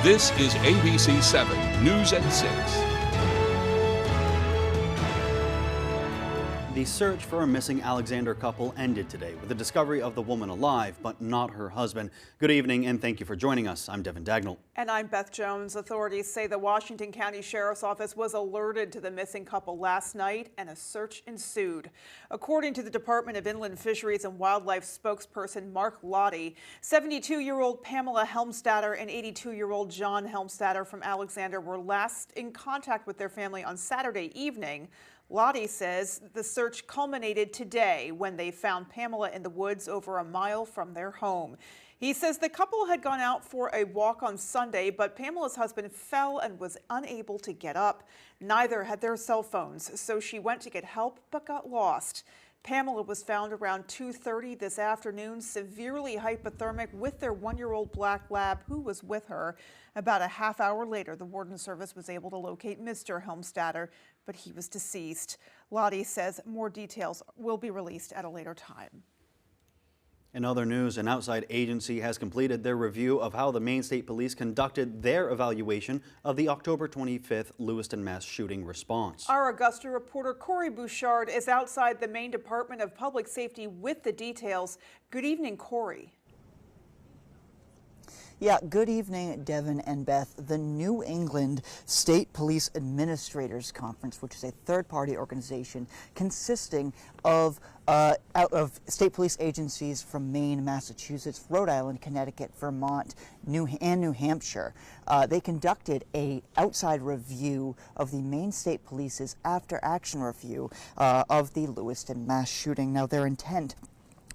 This is ABC 7 News at 6. The search for a missing Alexander couple ended today with the discovery of the woman alive, but not her husband. Good evening and thank you for joining us. I'm Devin Dagnall. And I'm Beth Jones. Authorities say the Washington County Sheriff's Office was alerted to the missing couple last night and a search ensued. According to the Department of Inland Fisheries and Wildlife spokesperson Mark Lottie, 72-year-old Pamela Helmstadter and 82-year-old John Helmstadter from Alexander were last in contact with their family on Saturday evening. Lottie says the search culminated today when they found Pamela in the woods over a mile from their home. He says the couple had gone out for a walk on Sunday, but Pamela's husband fell and was unable to get up. Neither had their cell phones, so she went to get help but got lost. Pamela was found around 2:30 this afternoon, severely hypothermic with their 1-year-old black lab who was with her. About a half hour later, the Warden Service was able to locate Mr. Helmstadter, but he was deceased. Lottie says more details will be released at a later time. In other news, an outside agency has completed their review of how the Maine State Police conducted their evaluation of the October 25th Lewiston mass shooting response. Our Augusta reporter Corey Bouchard is outside the Maine Department of Public Safety with the details. Good evening, Corey. Yeah, good evening, Devin and Beth. The New England State Police Administrators Conference, which is a third-party organization consisting of state police agencies from Maine, Massachusetts, Rhode Island, Connecticut, Vermont, New Hampshire. They conducted an outside review of the Maine State Police's after-action review of the Lewiston mass shooting. Now, their intent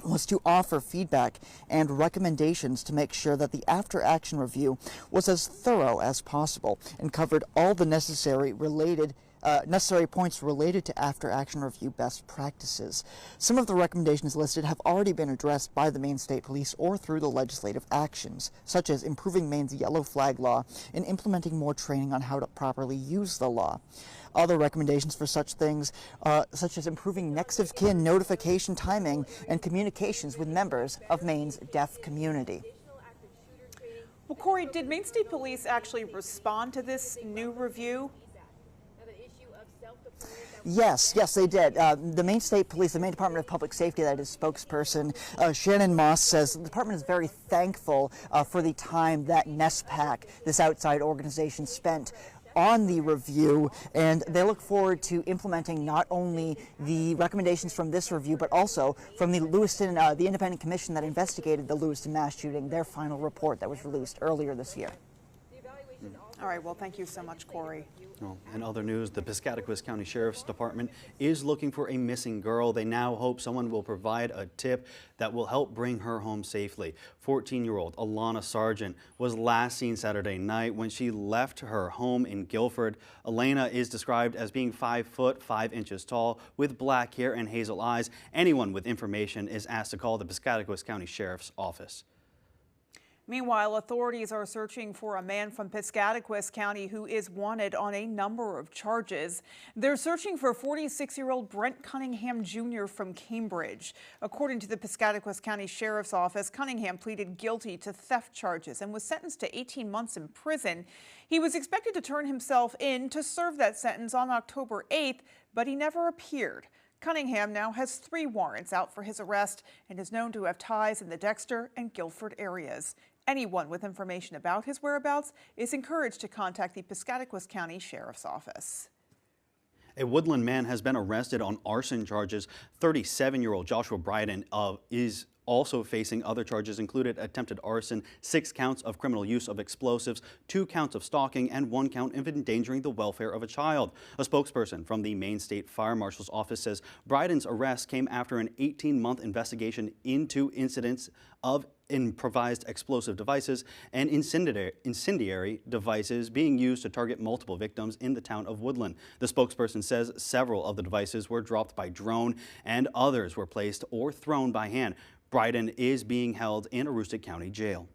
was to offer feedback and recommendations to make sure that the after-action review was as thorough as possible and covered all the necessary points related to after-action review best practices. Some of the recommendations listed have already been addressed by the Maine State Police or through the legislative actions, such as improving Maine's yellow flag law and implementing more training on how to properly use the law. Other recommendations for such things, such as improving next of kin notification timing and communications with members of Maine's deaf community. Well, Corey, did Maine State Police actually respond to this new review? Yes, they did. The Maine State Police, the Maine Department of Public Safety, that is spokesperson Shannon Moss, says the department is very thankful for the time that NESPAC, this outside organization, spent on the review, and they look forward to implementing not only the recommendations from this review, but also from the Lewiston, the independent commission that investigated the Lewiston mass shooting, their final report that was released earlier this year. All right, well, thank you so much, Corey. Well, in other news, the Piscataquis County Sheriff's Department is looking for a missing girl. They now hope someone will provide a tip that will help bring her home safely. 14-year-old Alana Sargent was last seen Saturday night when she left her home in Guilford. Elena is described as being 5 foot 5 inches tall with black hair and hazel eyes. Anyone with information is asked to call the Piscataquis County Sheriff's Office. Meanwhile, authorities are searching for a man from Piscataquis County who is wanted on a number of charges. They're searching for 46-year-old Brent Cunningham Jr. from Cambridge. According to the Piscataquis County Sheriff's Office, Cunningham pleaded guilty to theft charges and was sentenced to 18 months in prison. He was expected to turn himself in to serve that sentence on October 8th, but he never appeared. Cunningham now has 3 warrants out for his arrest and is known to have ties in the Dexter and Guilford areas. Anyone with information about his whereabouts is encouraged to contact the Piscataquis County Sheriff's Office. A Woodland man has been arrested on arson charges. 37-year-old Joshua Bryden is also facing other charges, included attempted arson, 6 counts of criminal use of explosives, 2 counts of stalking, and 1 count of endangering the welfare of a child. A spokesperson from the Maine State Fire Marshal's office says Bryden's arrest came after an 18-month investigation into incidents of improvised explosive devices and incendiary devices being used to target multiple victims in the town of Woodland. The spokesperson says several of the devices were dropped by drone and others were placed or thrown by hand. Bryden is being held in Aroostook County Jail.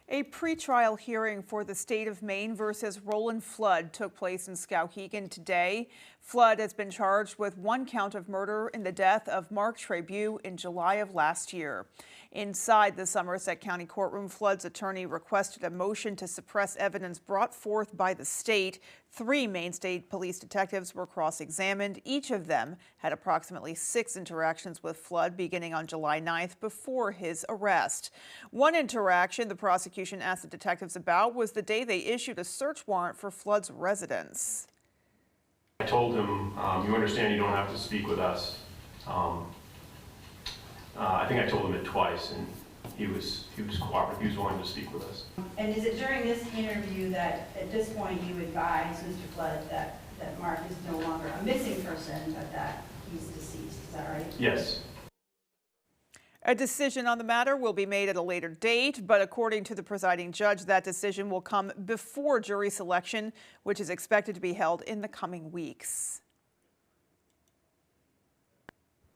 A pretrial hearing for the state of Maine versus Roland Flood took place in Skowhegan today. Flood has been charged with 1 count of murder in the death of Mark Trabue in July of last year. Inside the Somerset County courtroom, Flood's attorney requested a motion to suppress evidence brought forth by the state. 3 Maine State Police detectives were cross-examined. Each of them had approximately 6 interactions with Flood beginning on July 9th before his arrest. One interaction the prosecution asked the detectives about was the day they issued a search warrant for Flood's residence. I told him, you understand you don't have to speak with us. I think I told him it twice, and he was cooperative. He was willing to speak with us. And is it during this interview that, at this point, you advise Mr. Flood that Mark is no longer a missing person, but that he's deceased? Is that right? Yes. A decision on the matter will be made at a later date, but according to the presiding judge, that decision will come before jury selection, which is expected to be held in the coming weeks.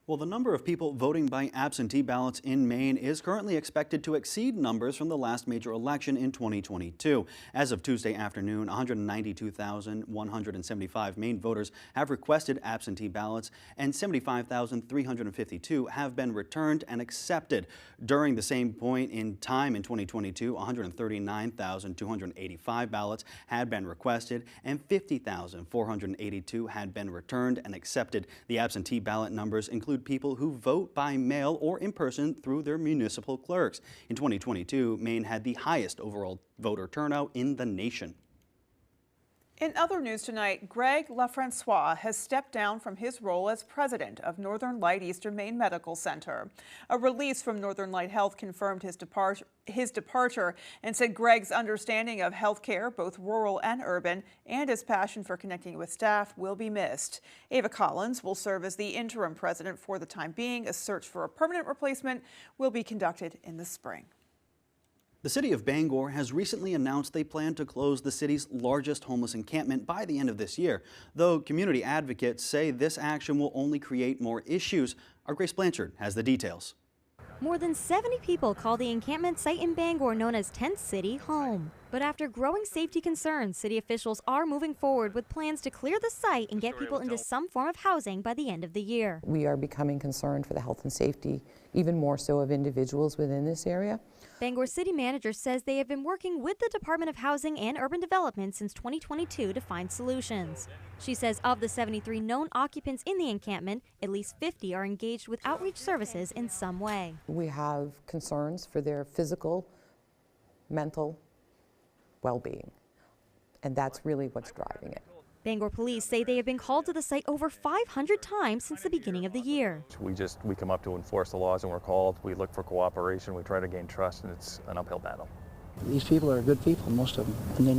Well, the number of people voting by absentee ballots in Maine is currently expected to exceed numbers from the last major election in 2022. As of Tuesday afternoon, 192,175 Maine voters have requested absentee ballots, and 75,352 have been returned and accepted. During the same point in time in 2022, 139,285 ballots had been requested, and 50,482 had been returned and accepted. The absentee ballot numbers include people who vote by mail or in person through their municipal clerks. In 2022, Maine had the highest overall voter turnout in the nation. In other news tonight, Greg LaFrancois has stepped down from his role as president of Northern Light Eastern Maine Medical Center. A release from Northern Light Health confirmed his departure and said Greg's understanding of healthcare, both rural and urban, and his passion for connecting with staff will be missed. Ava Collins will serve as the interim president for the time being. A search for a permanent replacement will be conducted in the spring. The city of Bangor has recently announced they plan to close the city's largest homeless encampment by the end of this year, though community advocates say this action will only create more issues. Our Grace Blanchard has the details. More than 70 people call the encampment site in Bangor known as Tent City home. But after growing safety concerns, city officials are moving forward with plans to clear the site and get people into some form of housing by the end of the year. We are becoming concerned for the health and safety, even more so of individuals within this area. Bangor City Manager says they have been working with the Department of Housing and Urban Development since 2022 to find solutions. She says of the 73 known occupants in the encampment, at least 50 are engaged with outreach services in some way. We have concerns for their physical, mental well-being, and that's really what's driving it. Bangor police say they have been called to the site over 500 times since the beginning of the year. We come up to enforce the laws and we're called. We look for cooperation. We try to gain trust, and it's an uphill battle. These people are good people, most of them, and they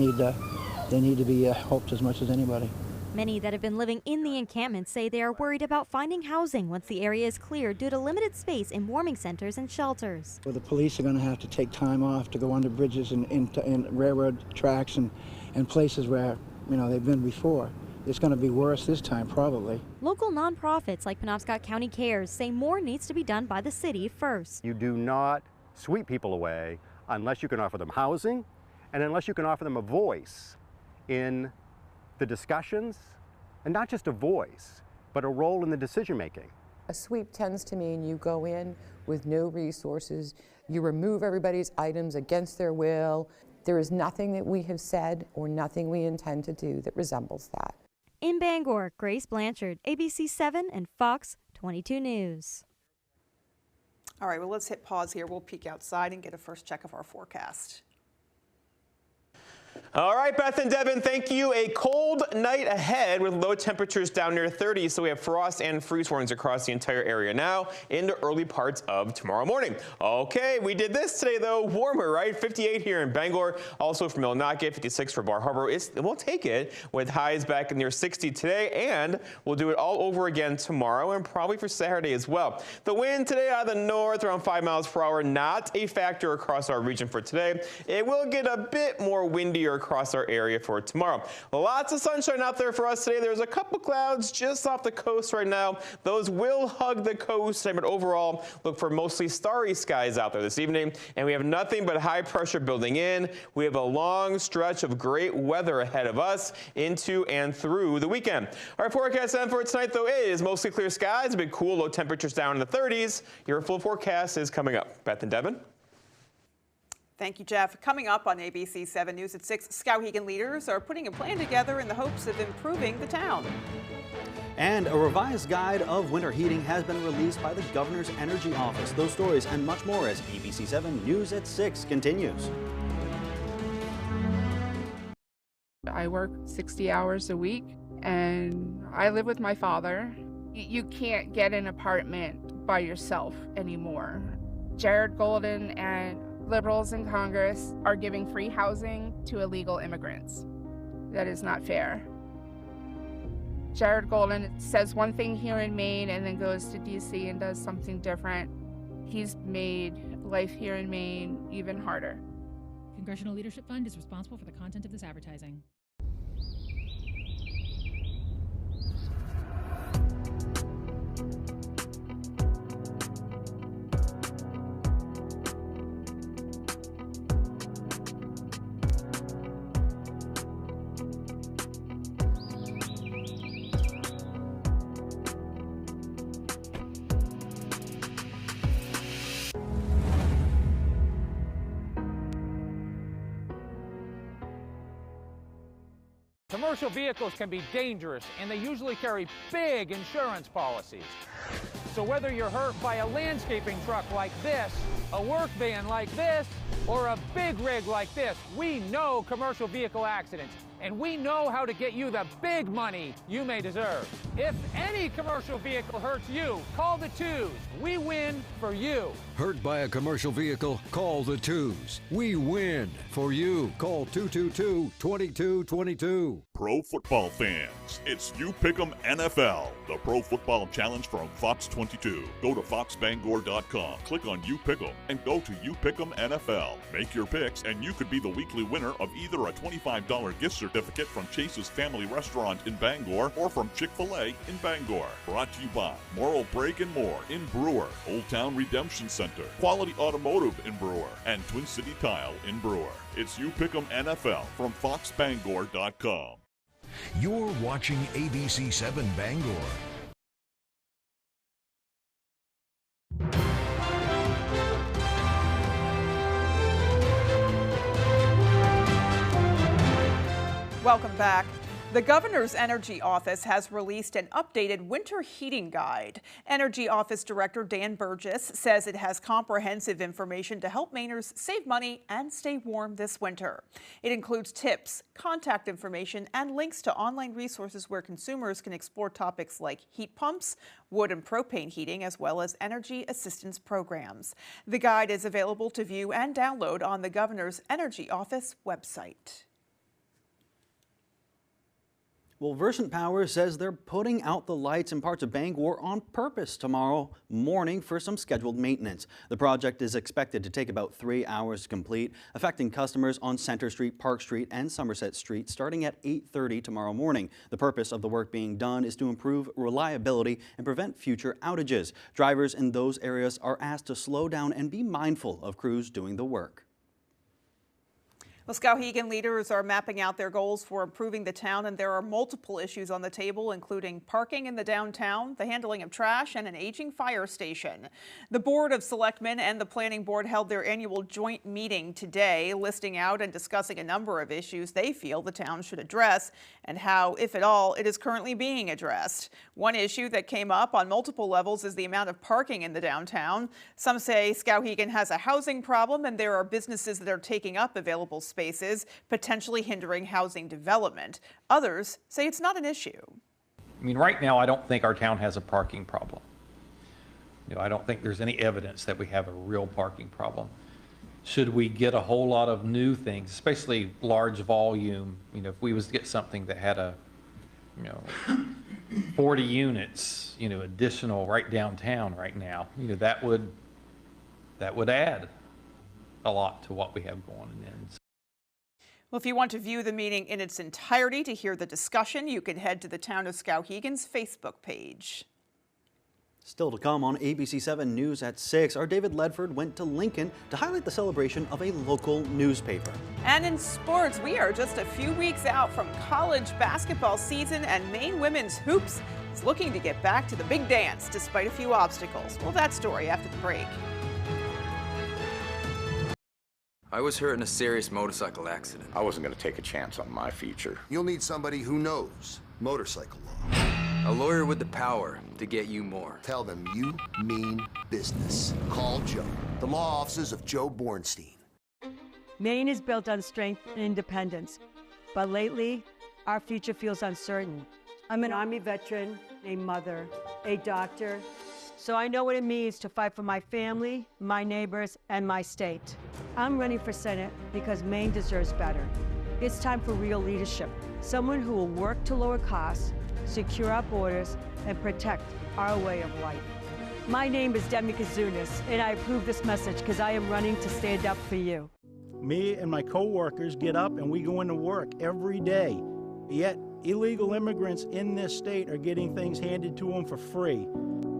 need to be helped as much as anybody. Many that have been living in the encampment say they are worried about finding housing once the area is cleared due to limited space in warming centers and shelters. Well, the police are going to have to take time off to go under bridges and railroad tracks and places where they've been before. It's going to be worse this time, probably. Local nonprofits like Penobscot County Cares say more needs to be done by the city first. You do not sweep people away unless you can offer them housing and unless you can offer them a voice in the discussions, and not just a voice, but a role in the decision making. A sweep tends to mean you go in with no resources, you remove everybody's items against their will. There is nothing that we have said or nothing we intend to do that resembles that. In Bangor, Grace Blanchard, ABC 7 and Fox 22 News. All right, well, let's hit pause here. We'll peek outside and get a first check of our forecast. All right, Beth and Devin, thank you. A cold night ahead with low temperatures down near 30, so we have frost and freeze warnings across the entire area now into early parts of tomorrow morning. Okay, we did this today, though. Warmer, right? 58 here in Bangor, also for Millinocket, 56 for Bar Harbor. We'll take it with highs back near 60 today, and we'll do it all over again tomorrow and probably for Saturday as well. The wind today out of the north around 5 miles per hour, not a factor across our region for today. It will get a bit more windier across our area for tomorrow. Lots of sunshine out there for us today. There's a couple clouds just off the coast right now. Those will hug the coast, but overall, look for mostly starry skies out there this evening. And we have nothing but high pressure building in. We have a long stretch of great weather ahead of us into and through the weekend. Our forecast then for tonight, though, is mostly clear skies, a bit cool, low temperatures down in the 30s. Your full forecast is coming up. Beth and Devin. Thank you, Jeff. Coming up on ABC 7 News at 6, Skowhegan leaders are putting a plan together in the hopes of improving the town. And a revised guide of winter heating has been released by the Governor's Energy Office. Those stories and much more as ABC 7 News at 6 continues. I work 60 hours a week and I live with my father. You can't get an apartment by yourself anymore. Jared Golden and liberals in Congress are giving free housing to illegal immigrants. That is not fair. Jared Golden says one thing here in Maine and then goes to DC and does something different. He's made life here in Maine even harder. Congressional Leadership Fund is responsible for the content of this advertising. Commercial vehicles can be dangerous, and they usually carry big insurance policies. So whether you're hurt by a landscaping truck like this, a work van like this, or a big rig like this, we know commercial vehicle accidents, and we know how to get you the big money you may deserve. If any commercial vehicle hurts you, call the twos. We win for you. Hurt by a commercial vehicle? Call the twos. We win for you. Call 222-2222. Pro football fans, it's You Pick'em NFL, the Pro Football Challenge from Fox 22. Go to foxbangor.com, click on You Pick'em, and go to You Pick'em NFL. Make your picks, and you could be the weekly winner of either a $25 gift certificate from Chase's Family Restaurant in Bangor or from Chick-fil-A in Bangor. Brought to you by Moral Break and More in Brewer, Old Town Redemption Center, Quality Automotive in Brewer, and Twin City Tile in Brewer. It's You Pick'em NFL from foxbangor.com. You're watching ABC 7 Bangor. Welcome back. The Governor's Energy Office has released an updated winter heating guide. Energy Office Director Dan Burgess says it has comprehensive information to help Mainers save money and stay warm this winter. It includes tips, contact information, and links to online resources where consumers can explore topics like heat pumps, wood and propane heating, as well as energy assistance programs. The guide is available to view and download on the Governor's Energy Office website. Well, Versant Power says they're putting out the lights in parts of Bangor on purpose tomorrow morning for some scheduled maintenance. The project is expected to take about 3 hours to complete, affecting customers on Center Street, Park Street, and Somerset Street starting at 8:30 tomorrow morning. The purpose of the work being done is to improve reliability and prevent future outages. Drivers in those areas are asked to slow down and be mindful of crews doing the work. Well, Skowhegan leaders are mapping out their goals for improving the town, and there are multiple issues on the table, including parking in the downtown, the handling of trash, and an aging fire station. The Board of Selectmen and the Planning Board held their annual joint meeting today, listing out and discussing a number of issues they feel the town should address and how, if at all, it is currently being addressed. One issue that came up on multiple levels is the amount of parking in the downtown. Some say Skowhegan has a housing problem and there are businesses that are taking up available spaces, potentially hindering housing development. Others say it's not an issue. I mean, right now, I don't think our town has a parking problem. I don't think there's any evidence that we have a real parking problem. Should we get a whole lot of new things, especially large volume, if we was to get something that had a, 40 units, additional right downtown right now, that would add a lot to what we have going in. Well, if you want to view the meeting in its entirety to hear the discussion, you can head to the Town of Skowhegan's Facebook page. Still to come on ABC 7 News at 6, our David Ledford went to Lincoln to highlight the celebration of a local newspaper. And in sports, we are just a few weeks out from college basketball season, and Maine women's hoops is looking to get back to the big dance despite a few obstacles. Well, that story after the break. I was hurt in a serious motorcycle accident. I wasn't going to take a chance on my future. You'll need somebody who knows motorcycle law. A lawyer with the power to get you more. Tell them you mean business. Call Joe. The law offices of Joe Bornstein. Maine is built on strength and independence, but lately, our future feels uncertain. I'm an Army veteran, a mother, a doctor, so I know what it means to fight for my family, my neighbors, and my state. I'm running for Senate because Maine deserves better. It's time for real leadership, someone who will work to lower costs, secure our borders, and protect our way of life. My name is Demi Kazunas, and I approve this message because I am running to stand up for you. Me and my co-workers get up and we go into work every day. Yet, illegal immigrants in this state are getting things handed to them for free.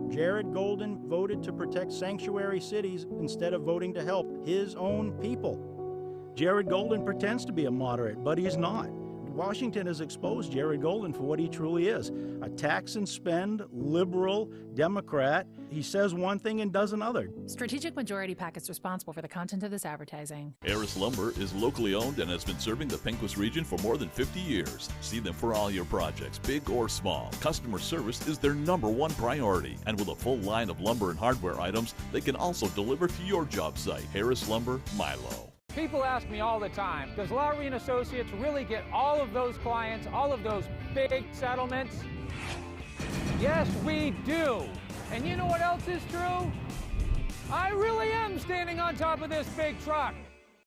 Jared Golden voted to protect sanctuary cities instead of voting to help his own people. Jared Golden pretends to be a moderate, but he's not. Washington has exposed Jared Golden for what he truly is, a tax and spend, liberal, Democrat. He says one thing and does another. Strategic Majority PAC is responsible for the content of this advertising. Harris Lumber is locally owned and has been serving the Pequot region for more than 50 years. See them for all your projects, big or small. Customer service is their #1 priority. And with a full line of lumber and hardware items, they can also deliver to your job site. Harris Lumber, Milo. People ask me all the time, does Lowry & Associates really get all of those clients, all of those big settlements? Yes, we do. And you know what else is true? I really am standing on top of this big truck.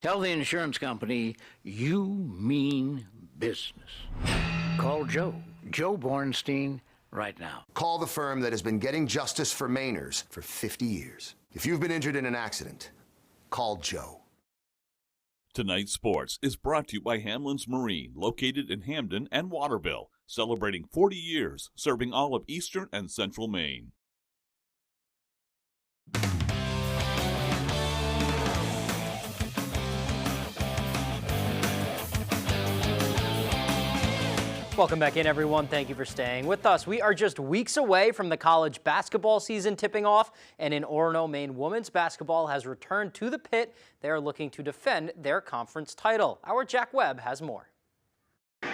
Tell the insurance company you mean business. Call Joe Bornstein, right now. Call the firm that has been getting justice for Mainers for 50 years. If you've been injured in an accident, call Joe. Tonight's sports is brought to you by Hamlin's Marine, located in Hamden and Waterville, celebrating 40 years, serving all of eastern and central Maine. Welcome back in, everyone. Thank you for staying with us. We are just weeks away from the college basketball season tipping off, and in Orono, Maine women's basketball has returned to the pit. They are looking to defend their conference title. Our Jack Webb has more. The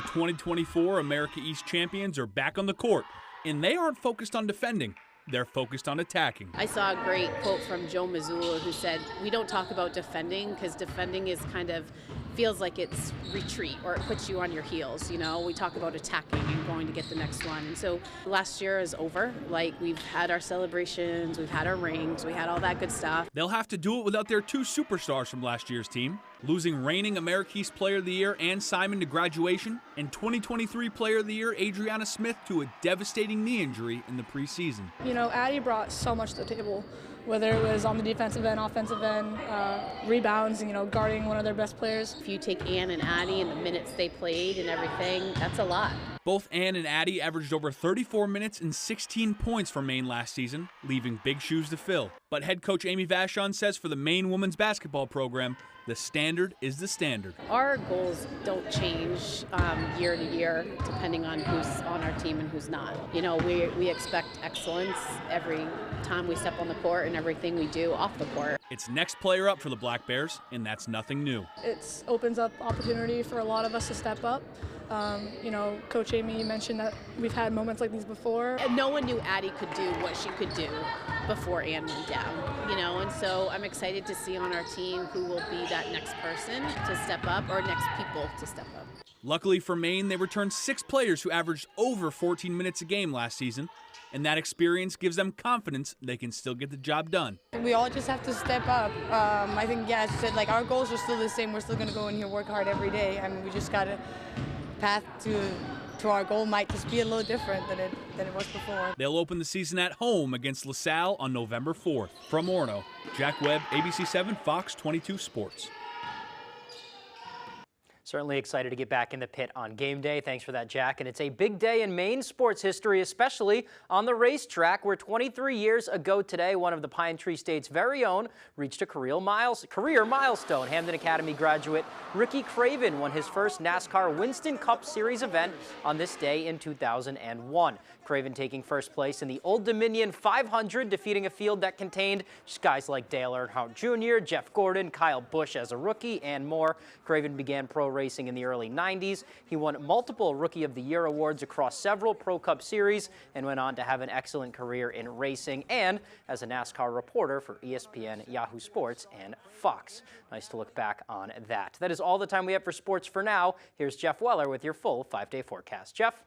2024 America East champions are back on the court, and they aren't focused on defending. They're focused on attacking. I saw a great quote from Joe Mazzulla who said, we don't talk about defending because defending is kind of feels like it's retreat or it puts you on your heels. You know, we talk about attacking and going to get the next one. And so last year is over. Like, we've had our celebrations, we've had our rings, we had all that good stuff. They'll have to do it without their 2 superstars from last year's team, losing reigning America East Player of the Year Ann Simon to graduation, and 2023 Player of the Year Adriana Smith to a devastating knee injury in the preseason. You know, Addie brought so much to the table, whether it was on the defensive end, offensive end, rebounds, you know, guarding one of their best players. If you take Ann and Addie and the minutes they played and everything, that's a lot. Both Ann and Addie averaged over 34 minutes and 16 points for Maine last season, leaving big shoes to fill. But head coach Amy Vachon says for the Maine women's basketball program, the standard is the standard. Our goals don't change year to year depending on who's on our team and who's not. You know, we expect excellence every time we step on the court and everything we do off the court. It's next player up for the Black Bears, and that's nothing new. It opens up opportunity for a lot of us to step up. You know, Coach Amy mentioned that we've had moments like these before. And no one knew Addie could do what she could do before Ann went down, you know, and so I'm excited to see on our team who will be that next person to step up or next people to step up. Luckily for Maine, they returned 6 players who averaged over 14 minutes a game last season, and that experience gives them confidence they can still get the job done. We all just have to step up. I think, yeah, as I said, like, our goals are still the same. We're still going to go in here, work hard every day. I mean, we just got to path to to our goal might just be a little different than it was before. They'll open the season at home against LaSalle on November 4th. From Orono, Jack Webb, ABC 7, Fox 22 Sports. Certainly excited to get back in the pit on game day. Thanks for that, Jack. And it's a big day in Maine sports history, especially on the racetrack, where 23 years ago today, one of the Pine Tree State's very own reached a career milestone. Hamden Academy graduate Ricky Craven won his first NASCAR Winston Cup Series event on this day in 2001. Craven taking first place in the Old Dominion 500, defeating a field that contained guys like Dale Earnhardt Jr., Jeff Gordon, Kyle Busch as a rookie, and more. Craven began pro racing in the early 90s. He won multiple Rookie of the Year awards across several Pro Cup series and went on to have an excellent career in racing and as a NASCAR reporter for ESPN, Yahoo Sports, and Fox. Nice to look back on that. That is all the time we have for sports for now. Here's Jeff Weller with your full 5-day forecast. Jeff?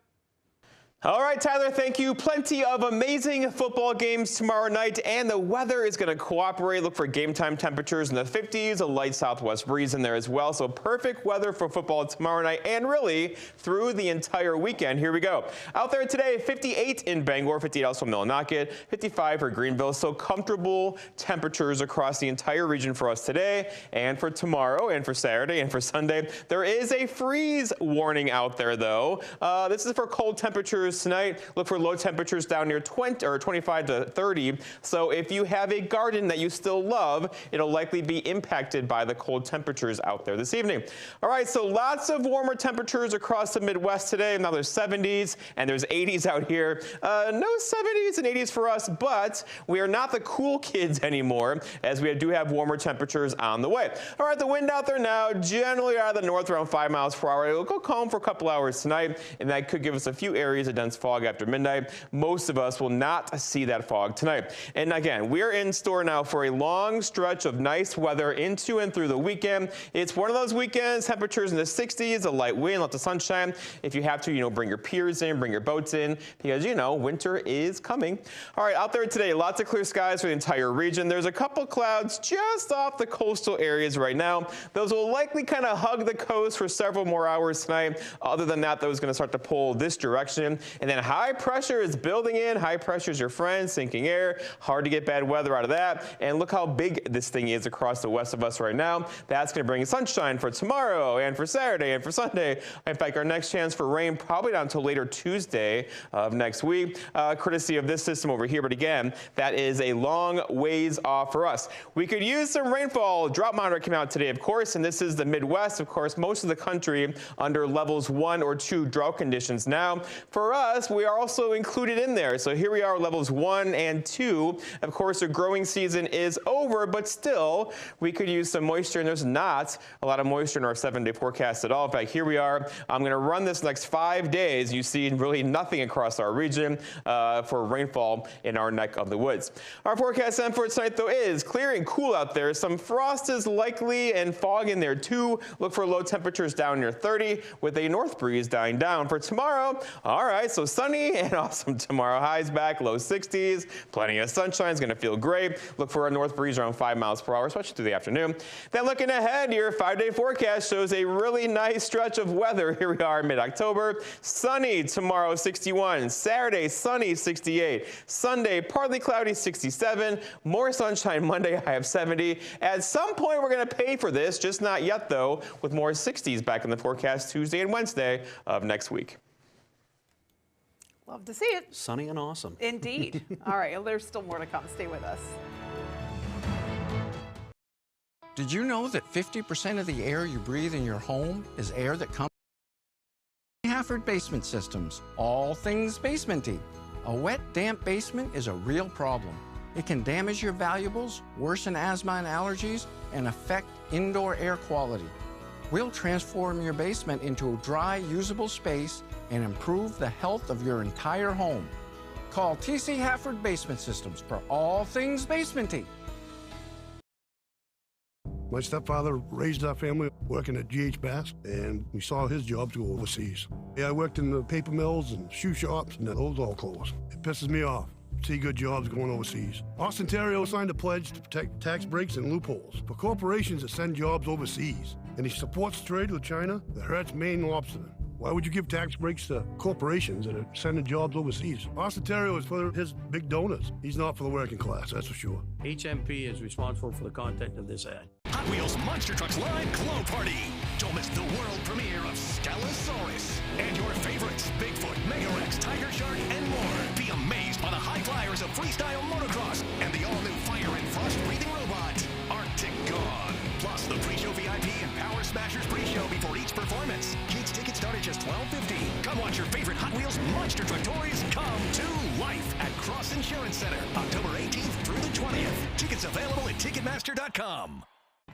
All right, Tyler, thank you. Plenty of amazing football games tomorrow night, and the weather is going to cooperate. Look for game time temperatures in the 50s, a light southwest breeze in there as well. So perfect weather for football tomorrow night and really through the entire weekend. Here we go. Out there today, 58 in Bangor, 58 also in Millinocket, 55 for Greenville. So comfortable temperatures across the entire region for us today and for tomorrow and for Saturday and for Sunday. There is a freeze warning out there, though. This is for cold temperatures tonight. Look for low temperatures down near 25 to 30. So if you have a garden that you still love, it'll likely be impacted by the cold temperatures out there this evening. All right, so lots of warmer temperatures across the Midwest today. Now there's 70s and there's 80s out here. No 70s and 80s for us, but we are not the cool kids anymore as we do have warmer temperatures on the way. All right, the wind out there now generally out of the north around 5 miles per hour. It'll go calm for a couple hours tonight, and that could give us a few areas of dense fog after midnight. Most of us will not see that fog tonight. And again, we're in store now for a long stretch of nice weather into and through the weekend. It's one of those weekends, temperatures in the 60s, a light wind, lots of sunshine. If you have to, bring your piers in, bring your boats in, because, winter is coming. All right, out there today, lots of clear skies for the entire region. There's a couple clouds just off the coastal areas right now. Those will likely kind of hug the coast for several more hours tonight. Other than that, those are going to start to pull this direction. And then high pressure is building in. High pressure is your friend, sinking air. Hard to get bad weather out of that. And look how big this thing is across the west of us right now. That's going to bring sunshine for tomorrow and for Saturday and for Sunday. In fact, our next chance for rain probably not until later Tuesday of next week, courtesy of this system over here. But again, that is a long ways off for us. We could use some rainfall. Drought monitor came out today, of course, and this is the Midwest. Of course, most of the country under levels 1 or 2 drought conditions now. For us, we are also included in there. So here we are, levels 1 and 2. Of course, the growing season is over, but still, we could use some moisture, and there's not a lot of moisture in our 7-day forecast at all. In fact, here we are. I'm going to run this next 5 days. You see really nothing across our region for rainfall in our neck of the woods. Our forecast then for tonight, though, is clear and cool out there. Some frost is likely and fog in there, too. Look for low temperatures down near 30 with a north breeze dying down. For tomorrow, all right, so sunny and awesome tomorrow. Highs back, low 60s. Plenty of sunshine. It's going to feel great. Look for a north breeze around 5 miles per hour, especially through the afternoon. Then looking ahead, your 5-day forecast shows a really nice stretch of weather. Here we are mid-October. Sunny tomorrow, 61. Saturday, sunny, 68. Sunday, partly cloudy, 67. More sunshine Monday, high of 70. At some point, we're going to pay for this, just not yet, though, with more 60s back in the forecast Tuesday and Wednesday of next week. Love to see it. Sunny and awesome. Indeed. All right, there's still more to come. Stay with us. Did you know that 50% of the air you breathe in your home is air that comes from Hafford Basement Systems? All things basementy. A wet, damp basement is a real problem. It can damage your valuables, worsen asthma and allergies, and affect indoor air quality. We'll transform your basement into a dry, usable space and improve the health of your entire home. Call TC Hafford Basement Systems for all things basementy. My stepfather raised our family working at G.H. Bass, and we saw his jobs go overseas. I worked in the paper mills and shoe shops, and those all closed. It pisses me off. See good jobs going overseas. Austin Terrio signed a pledge to protect tax breaks and loopholes for corporations that send jobs overseas, and he supports trade with China that hurts Maine lobstermen. Why would you give tax breaks to corporations that are sending jobs overseas? Ontario is for his big donors. He's not for the working class, that's for sure. HMP is responsible for the content of this ad. Hot Wheels Monster Trucks Live Glow Party. Don't miss the world premiere of Stegosaurus and your favorites, Bigfoot, Megarex, Tiger Shark, and more. Be amazed by the high flyers of freestyle motocross and the all-new fire and frost-breathing robot, Arctic Gone. Plus the pre-show VIP and Power Smashers pre-show before each performance. Kids tickets start at just $12.50. Come watch your favorite Hot Wheels Monster Truck toys come to life at Cross Insurance Center, October 18th through the 20th. Tickets available at Ticketmaster.com.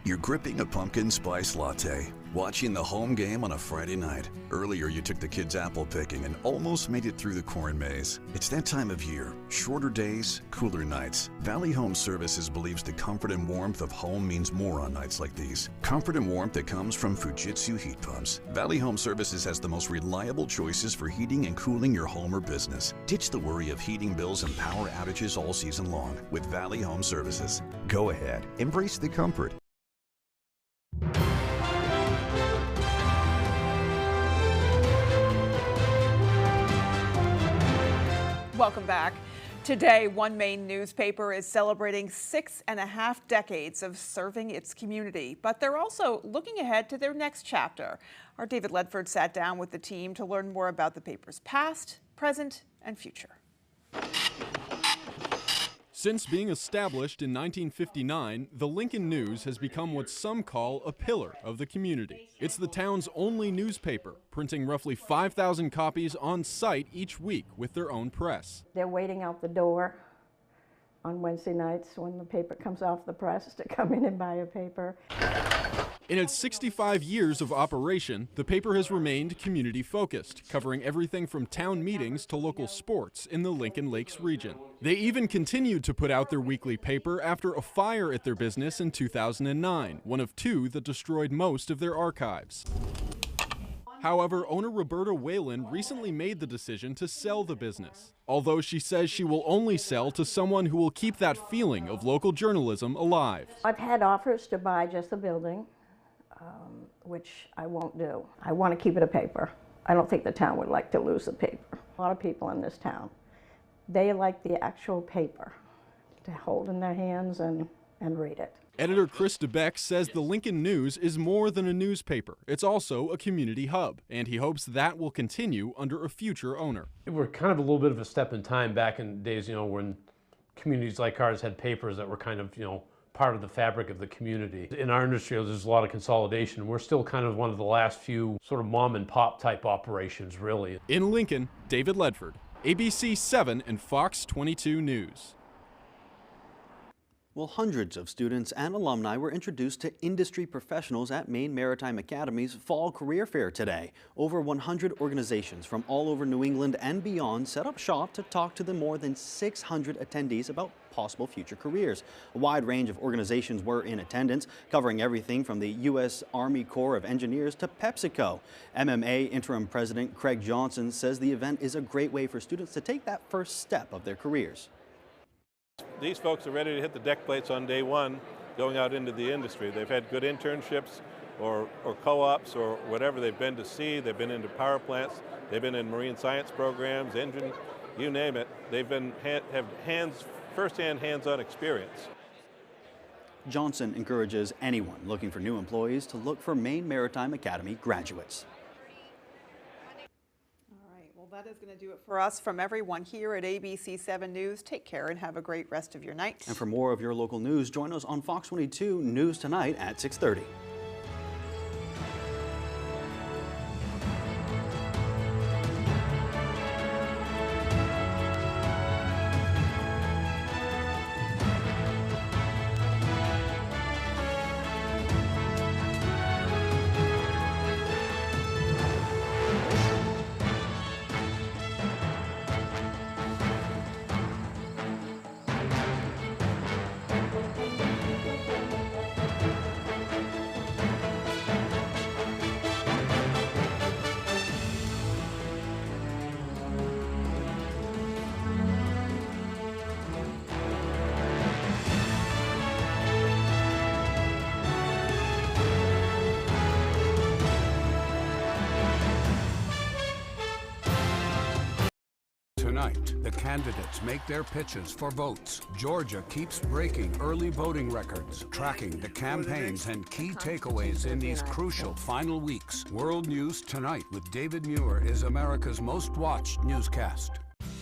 You're gripping a pumpkin spice latte, watching the home game on a Friday night. Earlier, you took the kids apple picking and almost made it through the corn maze. It's that time of year. Shorter days, cooler nights. Valley Home Services believes the comfort and warmth of home means more on nights like these. Comfort and warmth that comes from Fujitsu heat pumps. Valley Home Services has the most reliable choices for heating and cooling your home or business. Ditch the worry of heating bills and power outages all season long with Valley Home Services. Go ahead, embrace the comfort. Welcome back. Today, one Maine newspaper is celebrating 6.5 decades of serving its community, but they're also looking ahead to their next chapter. Our David Ledford sat down with the team to learn more about the paper's past, present, and future. Since being established in 1959, the Lincoln News has become what some call a pillar of the community. It's the town's only newspaper, printing roughly 5,000 copies on site each week with their own press. They're waiting out the door on Wednesday nights when the paper comes off the press to come in and buy a paper. In its 65 years of operation, the paper has remained community-focused, covering everything from town meetings to local sports in the Lincoln Lakes region. They even continued to put out their weekly paper after a fire at their business in 2009, one of two that destroyed most of their archives. However, owner Roberta Whalen recently made the decision to sell the business, although she says she will only sell to someone who will keep that feeling of local journalism alive. I've had offers to buy just the building, which I won't do. I want to keep it a paper. I don't think the town would like to lose the paper. A lot of people in this town, they like the actual paper to hold in their hands and read it. Editor Chris DeBeck says the Lincoln News is more than a newspaper. It's also a community hub, and he hopes that will continue under a future owner. We're kind of a little bit of a step in time back in days, when communities like ours had papers that were kind of, part of the fabric of the community. In our industry, there's a lot of consolidation. We're still kind of one of the last few sort of mom and pop type operations, really. In Lincoln, David Ledford, ABC 7 and Fox 22 News. Well, hundreds of students and alumni were introduced to industry professionals at Maine Maritime Academy's Fall Career Fair today. Over 100 organizations from all over New England and beyond set up shop to talk to the more than 600 attendees about possible future careers. A wide range of organizations were in attendance, covering everything from the U.S. Army Corps of Engineers to PepsiCo. MMA Interim President Craig Johnson says the event is a great way for students to take that first step of their careers. These folks are ready to hit the deck plates on day one, going out into the industry. They've had good internships or co-ops or whatever. They've been to sea, they've been into power plants, they've been in marine science programs, engine, you name it. They've been have first-hand hands-on experience. Johnson encourages anyone looking for new employees to look for Maine Maritime Academy graduates. That is going to do it for us from everyone here at ABC 7 News. Take care and have a great rest of your night. And for more of your local news, join us on Fox 22 News Tonight at 6:30. Tonight, the candidates make their pitches for votes. Georgia keeps breaking early voting records, tracking the campaigns and key takeaways in these crucial final weeks. World News Tonight with David Muir is America's most watched newscast.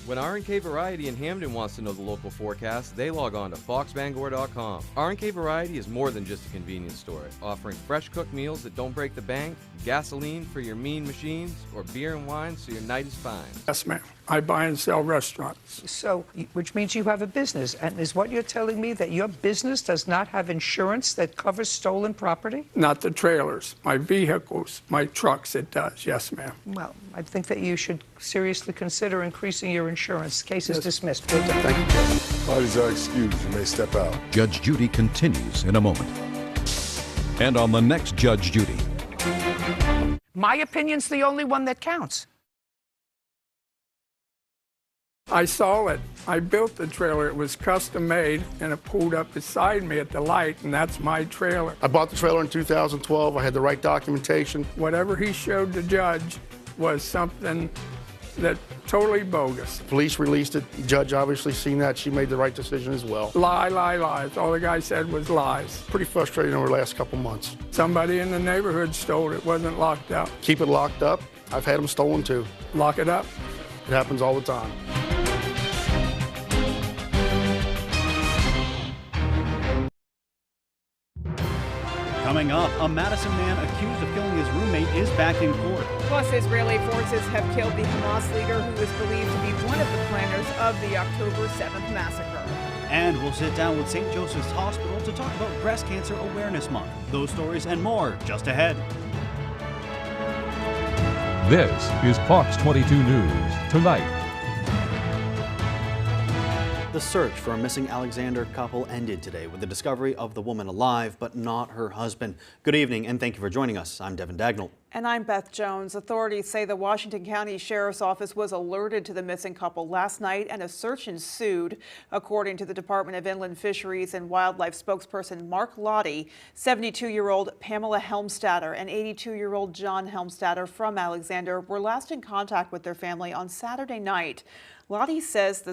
When R&K Variety in Hamden wants to know the local forecast, they log on to foxbangor.com. R&K Variety is more than just a convenience store, offering fresh cooked meals that don't break the bank, gasoline for your mean machines, or beer and wine so your night is fine. Yes, ma'am. I buy and sell restaurants. So, which means you have a business. And is what you're telling me that your business does not have insurance that covers stolen property? Not the trailers, my vehicles, my trucks, it does. Yes, ma'am. Well, I think that you should seriously consider increasing your insurance. Case is dismissed. Thank you, Judge. Parties are excused. You may step out. Judge Judy continues in a moment. And on the next Judge Judy. My opinion's the only one that counts. I saw it. I built the trailer. It was custom made, and it pulled up beside me at the light, and that's my trailer. I bought the trailer in 2012. I had the right documentation. Whatever he showed the judge was something that totally bogus. Police released it. The judge obviously seen that. She made the right decision as well. Lie, lie, lies. All the guy said was lies. Pretty frustrating over the last couple months. Somebody in the neighborhood stole it. It wasn't locked up. Keep it locked up. I've had them stolen too. Lock it up. It happens all the time. Coming up, a Madison man accused of killing his roommate is back in court. Plus, Israeli forces have killed the Hamas leader who is believed to be one of the planners of the October 7th massacre. And we'll sit down with St. Joseph's Hospital to talk about Breast Cancer Awareness Month. Those stories and more just ahead. This is Fox 22 News Tonight. The search for a missing Alexander couple ended today with the discovery of the woman alive, but not her husband. Good evening, and thank you for joining us. I'm Devin Dagnall. And I'm Beth Jones. Authorities say the Washington County Sheriff's Office was alerted to the missing couple last night, and a search ensued. According to the Department of Inland Fisheries and Wildlife spokesperson Mark Lottie, 72-year-old Pamela Helmstadter and 82-year-old John Helmstadter from Alexander were last in contact with their family on Saturday night. Lottie says the